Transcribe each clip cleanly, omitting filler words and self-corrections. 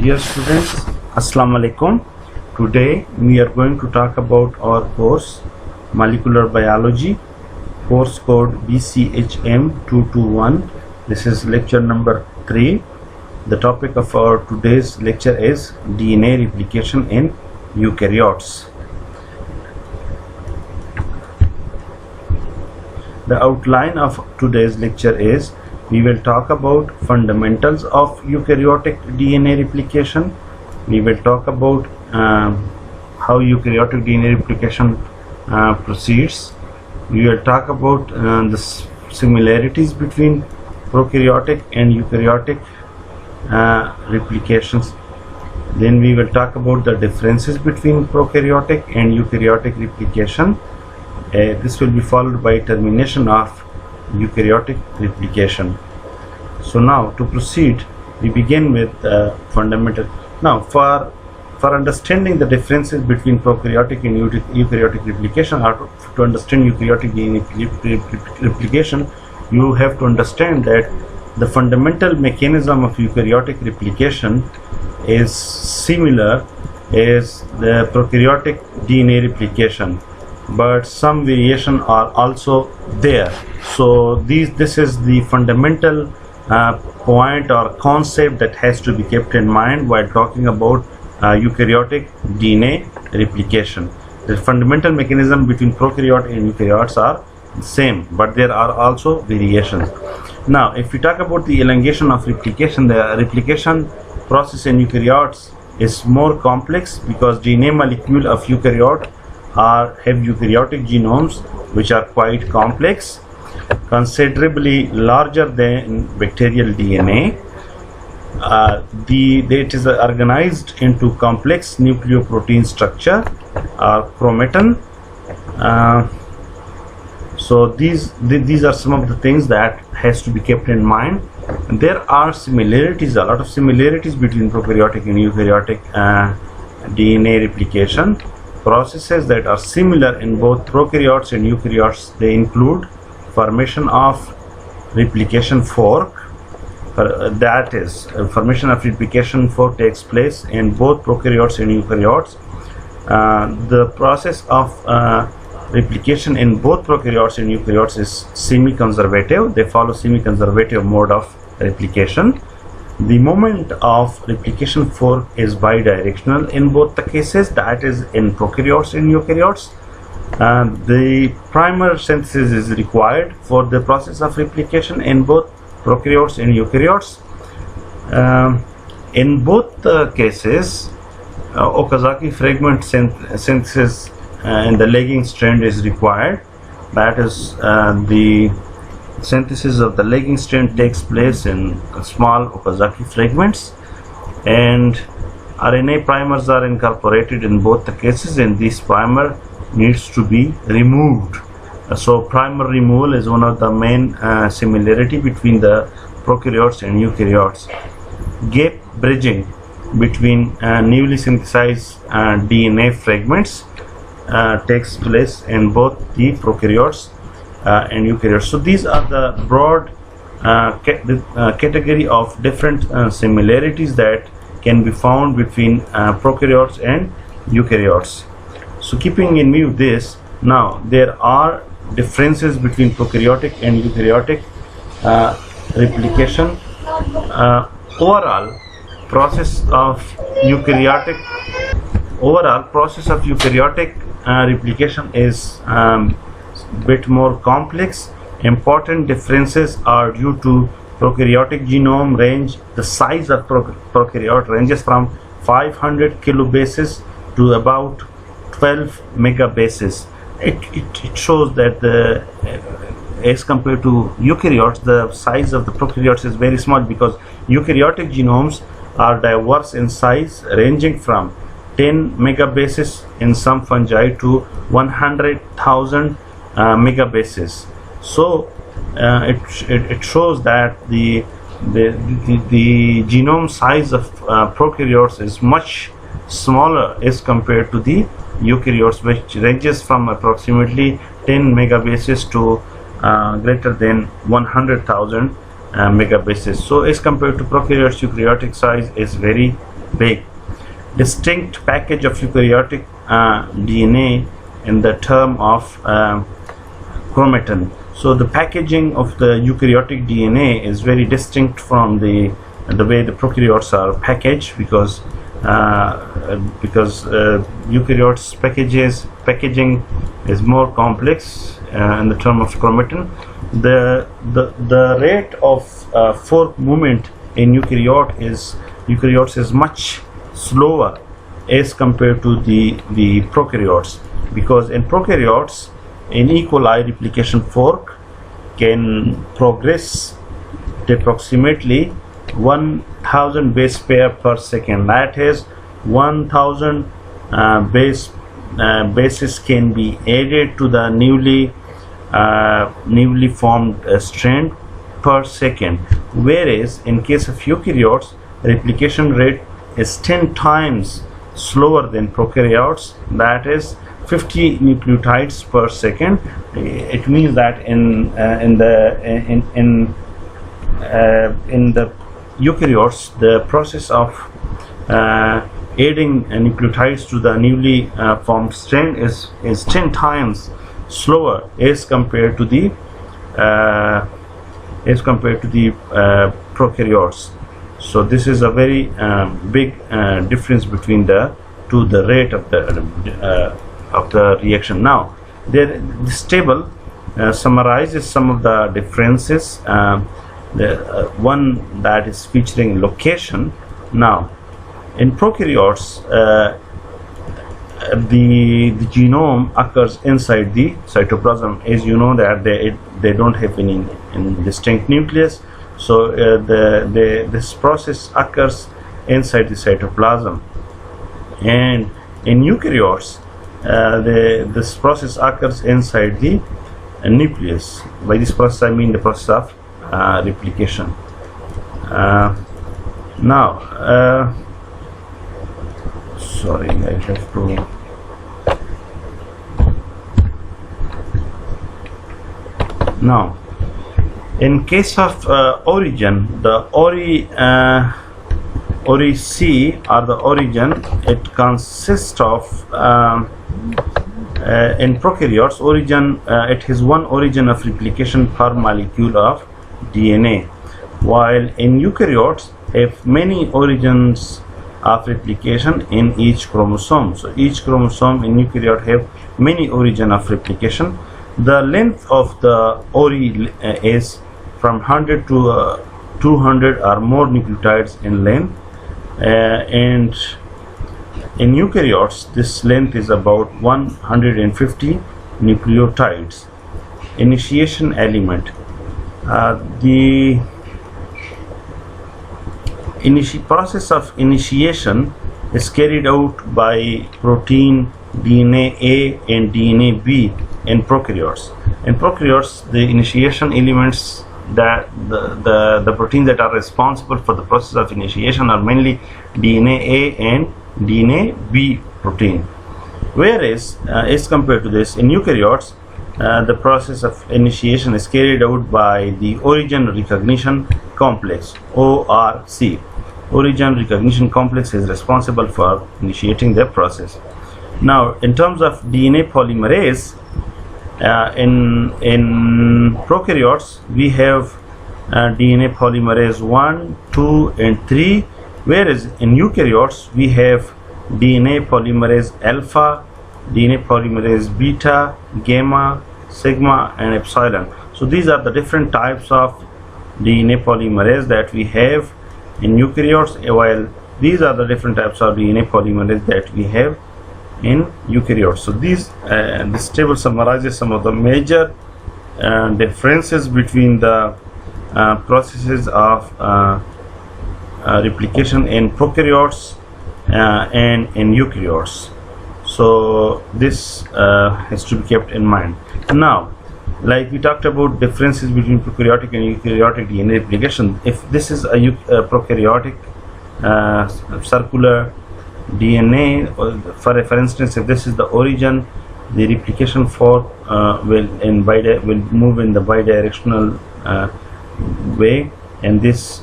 Dear students, Assalamu alaikum. Today we are going to talk about our course Molecular Biology, course code BCHM 221. This is lecture number 3. The topic of our today's lecture is DNA replication in eukaryotes. The outline of today's lecture is we will talk about fundamentals of eukaryotic DNA replication. We will talk about how eukaryotic DNA replication proceeds. We will talk about the similarities between prokaryotic and eukaryotic replications. Then we will talk about the differences between prokaryotic and eukaryotic replication. This will be followed by termination of eukaryotic replication. So now to proceed, we begin with fundamental. Now for understanding the differences between prokaryotic and eukaryotic replication, or to understand eukaryotic DNA replication, you have to understand that the fundamental mechanism of eukaryotic replication is similar as the prokaryotic DNA replication, but some variation are also there. So this is the fundamental point or concept that has to be kept in mind while talking about eukaryotic DNA replication. The fundamental mechanism between prokaryote and eukaryotes are the same, but there are also variations. Now if we talk about the elongation of replication, the replication process in eukaryotes is more complex because DNA molecule of eukaryote have eukaryotic genomes which are quite complex, considerably larger than bacterial DNA. It is organized into complex nucleoprotein structure or chromatin. So these are some of the things that has to be kept in mind. There are similarities, a lot of similarities between prokaryotic and eukaryotic DNA replication. Processes that are similar in both prokaryotes and eukaryotes, they include formation of replication fork. That is, formation of replication fork takes place in both prokaryotes and eukaryotes. The process of replication in both prokaryotes and eukaryotes is semi-conservative. They follow semi-conservative mode of replication. The moment of replication fork is bidirectional in both the cases, that is in prokaryotes and eukaryotes. The primer synthesis is required for the process of replication in both prokaryotes and eukaryotes. In both cases, Okazaki fragment synthesis in the lagging strand is required. That is, the synthesis of the lagging strand takes place in small Okazaki fragments, and RNA primers are incorporated in both the cases, and this primer needs to be removed. So primer removal is one of the main similarity between the prokaryotes and eukaryotes. Gap bridging between newly synthesized DNA fragments takes place in both the prokaryotes and eukaryotes. So these are the broad category of different similarities that can be found between prokaryotes and eukaryotes. So keeping in view this, now there are differences between prokaryotic and eukaryotic replication. Overall process of eukaryotic replication is bit more complex. Important differences are due to prokaryotic genome range. The size of prokaryote ranges from 500 kilobases to about 12 megabases. It shows that as compared to eukaryotes, the size of the prokaryotes is very small because eukaryotic genomes are diverse in size, ranging from 10 megabases in some fungi to 100,000 megabases. So it shows that the genome size of prokaryotes is much smaller as compared to the eukaryotes, which ranges from approximately 10 megabases to greater than 100,000 megabases. So as compared to prokaryotes, eukaryotic size is very big. Distinct package of eukaryotic DNA in the term of chromatin. So the packaging of the eukaryotic DNA is very distinct from the way the prokaryotes are packaged, because eukaryotes packaging is more complex in the term of chromatin. The rate of fork movement in eukaryotes is much slower as compared to the prokaryotes, because in prokaryotes an E. coli replication fork can progress to approximately 1000 base pair per second. That is 1000 bases can be added to the newly formed strand per second, whereas in case of eukaryotes replication rate is 10 times slower than prokaryotes, that is 50 nucleotides per second. It means that in the eukaryotes, the process of adding nucleotides to the newly formed strand is 10 times slower as compared to the prokaryotes. So this is a very big difference between the two, the rate of the reaction. Now, this table summarizes some of the differences. The one that is featuring location. Now, in prokaryotes, the genome occurs inside the cytoplasm. As you know that they don't have any distinct nucleus, so this process occurs inside the cytoplasm. And in eukaryotes, this process occurs inside the nucleus. By this process I mean the process of replication. Sorry, I have to. Now, in case of origin, the Ori-C or the origin, it consists of in prokaryotes, origin it has one origin of replication per molecule of DNA, while in eukaryotes have many origins of replication in each chromosome. So each chromosome in eukaryote have many origin of replication. The length of the Ori is from 100 to 200 or more nucleotides in length, and in eukaryotes this length is about 150 nucleotides. Initiation element. The process of initiation is carried out by protein DNA A and DNA B in prokaryotes. In prokaryotes, the initiation elements, that the proteins that are responsible for the process of initiation are mainly DNA A and DNA B protein. Whereas as compared to this, in eukaryotes, the process of initiation is carried out by the origin recognition complex, ORC. Origin recognition complex is responsible for initiating the process. Now, in terms of DNA polymerase, in prokaryotes we have DNA polymerase 1, 2 and 3, whereas in eukaryotes we have DNA polymerase alpha, DNA polymerase beta, gamma, sigma and epsilon. So these are the different types of DNA polymerase that we have in eukaryotes, while these are the different types of DNA polymerase that we have in eukaryotes. So this table summarizes some of the major differences between the processes of replication in prokaryotes and in eukaryotes. So this has to be kept in mind. Now, like we talked about differences between prokaryotic and eukaryotic DNA replication, if this is a prokaryotic circular DNA, for instance, if this is the origin, the replication fork will move in the bidirectional way, and this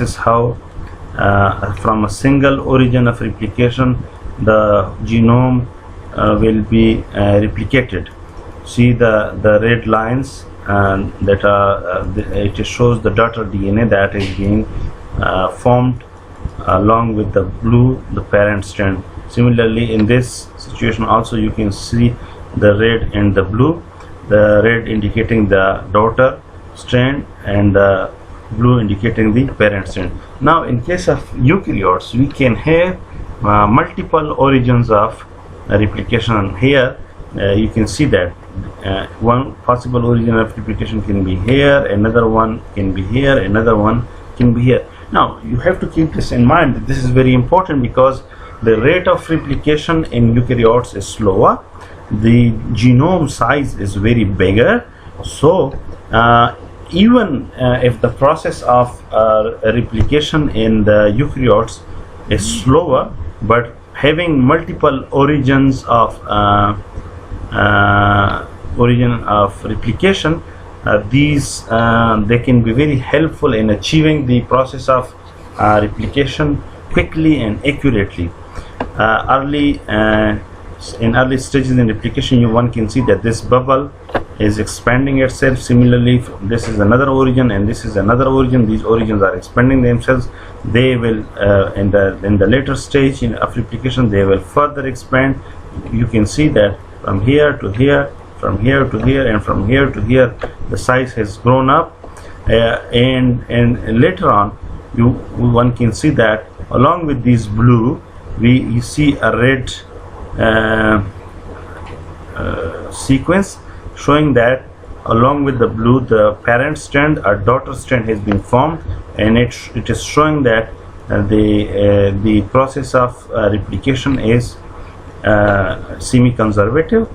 is how from a single origin of replication, the genome will be replicated. See the red lines that are it shows the daughter DNA that is being formed along with the blue, the parent strand. Similarly, in this situation also you can see the red and the blue, the red indicating the daughter strand and the blue indicating the parent strand. Now in case of eukaryotes, we can have multiple origins of replication. Here you can see that one possible origin of replication can be here, another one can be here, another one can be here. Now you have to keep this in mind. This is very important because the rate of replication in eukaryotes is slower, the genome size is very bigger. So even if the process of replication in the eukaryotes is slower, but having multiple origins of replication, these they can be very helpful in achieving the process of replication quickly and accurately. In early stages in replication, one can see that this bubble is expanding itself. Similarly, this is another origin and this is another origin. These origins are expanding themselves. They will in the later stage of replication, they will further expand. You can see that from here to here, from here to here, and from here to here, the size has grown up. And later on, one can see that along with these blue, you see a red sequence showing that along with the blue, the parent strand or daughter strand has been formed, and it is showing that the process of replication is semi-conservative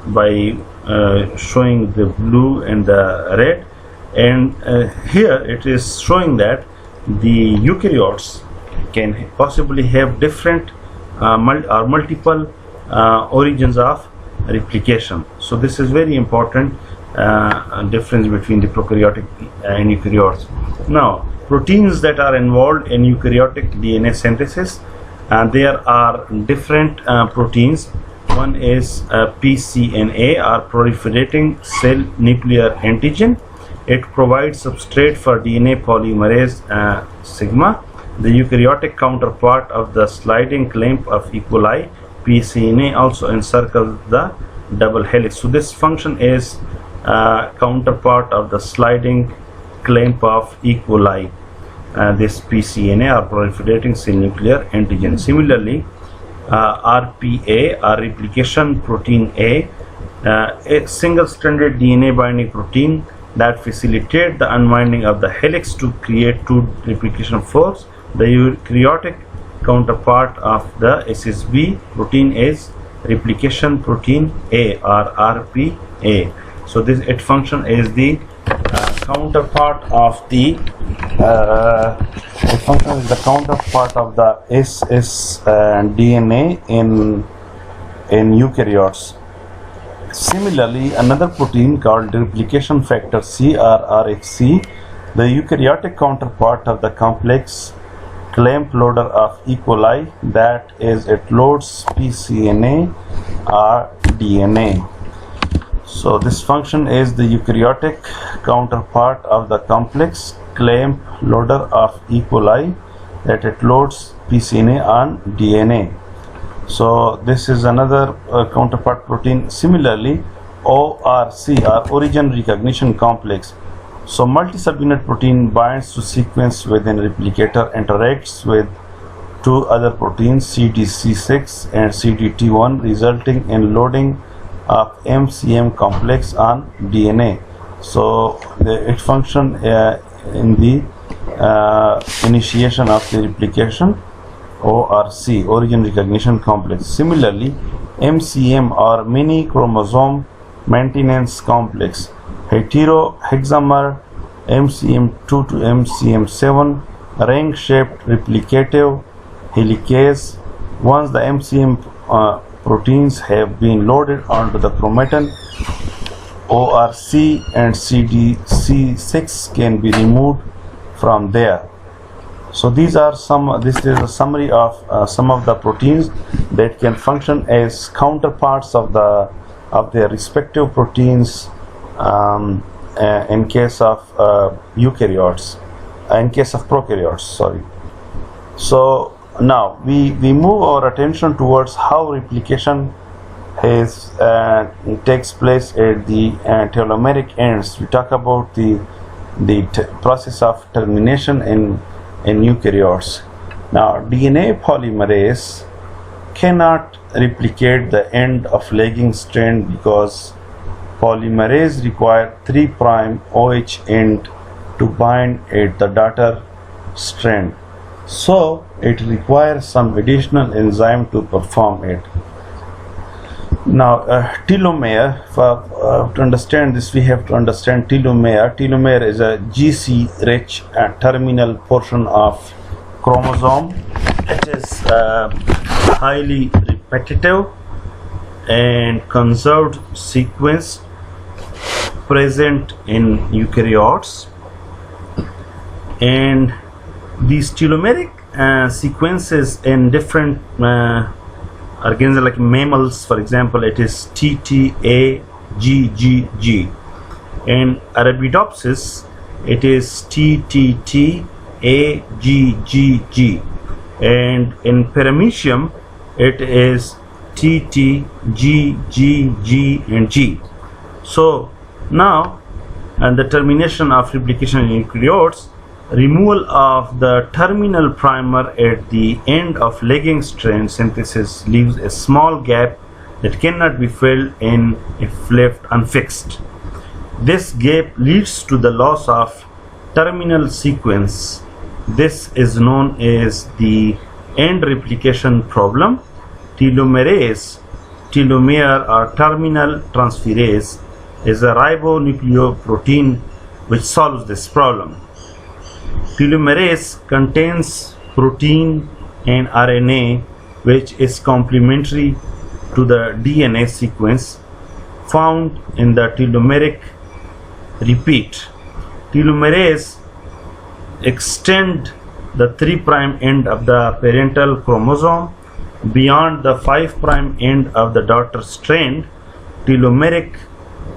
by showing the blue and the red. And here it is showing that the eukaryotes can possibly have different or multiple origins of replication. So this is very important difference between the prokaryotic and eukaryotes. Now, proteins that are involved in eukaryotic DNA synthesis, there are different proteins. One is pCNA, or proliferating cell nuclear antigen. It provides substrate for DNA polymerase sigma. The eukaryotic counterpart of the sliding clamp of E. coli, pCNA, also encircles the double helix. So this function is counterpart of the sliding clamp of E. coli, this pCNA, or proliferating cell nuclear antigen. Similarly, RPA, or replication protein A, a single-stranded DNA binding protein that facilitates the unwinding of the helix to create two replication forks. The eukaryotic counterpart of the SSB protein is replication protein A, or RPA. So its function is the counterpart of the ssDNA in eukaryotes. Similarly, another protein called replication factor C, or RFC, the eukaryotic counterpart of the complex clamp loader of E. coli, that is, it loads pCNA or DNA. So this function is the eukaryotic counterpart of the complex clamp loader of E. coli, that it loads pCNA on DNA. So this is another counterpart protein. Similarly, ORC, or origin recognition complex. So multi-subunit protein binds to sequence within replicator, interacts with two other proteins, CDC6 and CDT1, resulting in loading of MCM complex on DNA. So its function in the initiation of the replication, ORC, origin recognition complex. Similarly, MCM, or mini chromosome maintenance complex, heterohexamer MCM2 to MCM7, ring-shaped replicative helicase. Once the MCM proteins have been loaded onto the chromatin, ORC and CDC6 can be removed from there. So these are some. This is a summary of some of the proteins that can function as counterparts of their respective proteins in case of eukaryotes, in case of prokaryotes. Sorry. So now we move our attention towards how replication takes place at the telomeric ends. We talk about the process of termination in eukaryotes. Now, DNA polymerase cannot replicate the end of lagging strand because polymerase require 3' OH end to bind at the daughter strand. So, it requires some additional enzyme to perform it. Now, telomere, to understand this, we have to understand telomere. Telomere is a GC-rich terminal portion of chromosome. It is highly repetitive and conserved sequence present in eukaryotes, and these telomeric sequences in different organisms like mammals, for example, it is TTAGGG. In Arabidopsis, it is TTTAGGG, and in Paramecium, it is TTGGG and G. So now, and the termination of replication in eukaryotes, removal of the terminal primer at the end of lagging strand synthesis leaves a small gap that cannot be filled in if left unfixed. This gap leads to the loss of terminal sequence. This is known as the end replication problem. Telomerase, telomere or terminal transferase, is a ribonucleoprotein which solves this problem. Telomerase contains protein and RNA which is complementary to the DNA sequence found in the telomeric repeat. Telomerase extend the 3' end of the parental chromosome beyond the 5' end of the daughter strand. Telomeric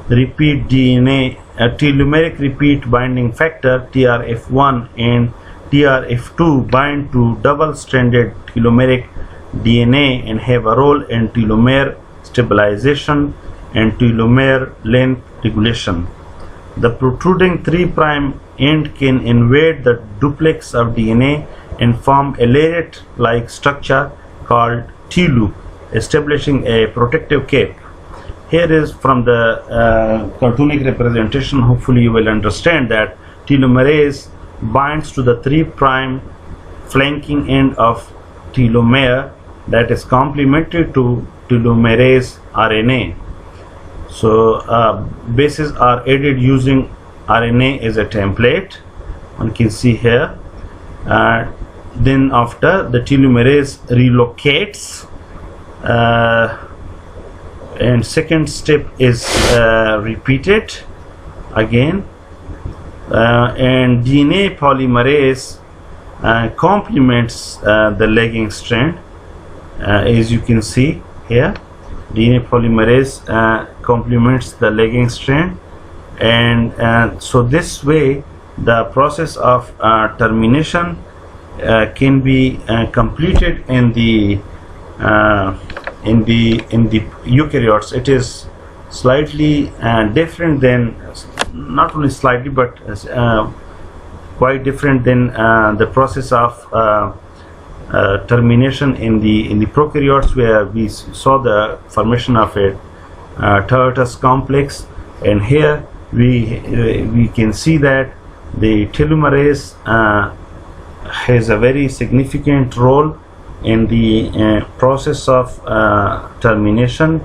repeat DNA, telomeric repeat binding factor TRF1 and TRF2 bind to double-stranded telomeric DNA and have a role in telomere stabilization and telomere length regulation. The protruding 3' end can invade the duplex of DNA and form a lariat-like structure called T-loop, establishing a protective cape. Here is from the cartoonic representation. Hopefully you will understand that telomerase binds to the 3' flanking end of telomere that is complementary to telomerase RNA. So bases are added using RNA as a template. One can see here. Then after the telomerase relocates, and second step is repeated again, and DNA polymerase complements the lagging strand, as you can see here. DNA polymerase complements the lagging strand, and so this way the process of termination can be completed in the eukaryotes. It is slightly different than, not only slightly but quite different than the process of termination in the prokaryotes, where we saw the formation of a tertius complex, and here we can see that the telomerase has a very significant role in the process of termination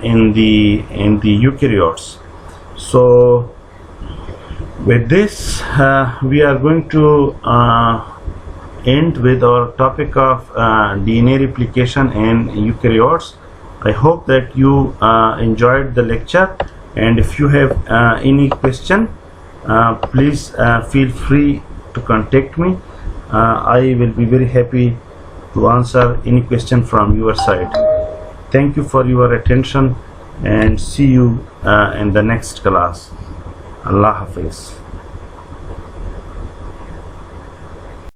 in the eukaryotes. So with this we are going to end with our topic of DNA replication in eukaryotes. I hope that you enjoyed the lecture, and if you have any question, please feel free to contact me. I will be very happy to answer any question from your side. Thank you for your attention and see you in the next class. Allah Hafiz.